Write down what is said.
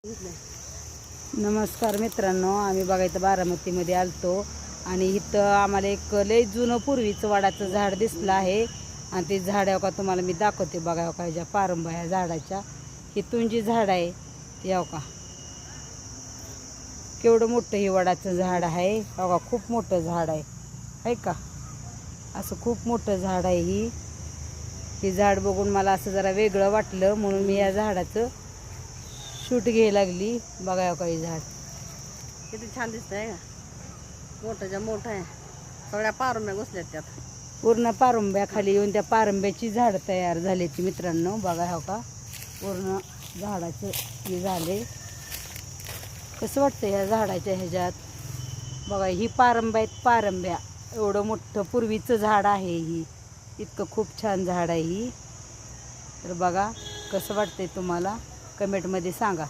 नमस्कार मित्रांनो, आम्ही बघायचं बारामतीमध्ये आलतो आणि इथं आम्हाला एक लय जुनं पूर्वीचं वडाचं झाड दिसलं आहे आणि ते झाड का तुम्हाला मी दाखवते. बघा का ह्याच्या पारंबा ह्या झाडाच्या इथून जी झाड आहे ते का केवढं मोठं हे वडाचं झाड आहे. बघा खूप मोठं झाड आहे का, असं खूप मोठं झाड आहे. हे झाड बघून मला असं जरा वेगळं वाटलं म्हणून मी या झाडाचं शूट घ्यायला लागली. बघा काही झाड किती छान दिसतंय का, मोठं मोठं आहे. सगळ्या पारंब्या घुसल्यात त्यात, पूर्ण पारंब्या खाली येऊन त्या पारंब्याची झाड तयार झाली ती मित्रांनो. बघा हो का पूर्ण झाडाचं हे झाले. कसं वाटतं ह्या झाडाच्या ह्याच्यात. बघा ही पारंब्या आहेत, पारंब्या एवढं मोठं पूर्वीचं झाड आहे. ही इतकं खूप छान झाड आहे ही. तर बघा कसं वाटतंय तुम्हाला, कमेंटमध्ये सांगा.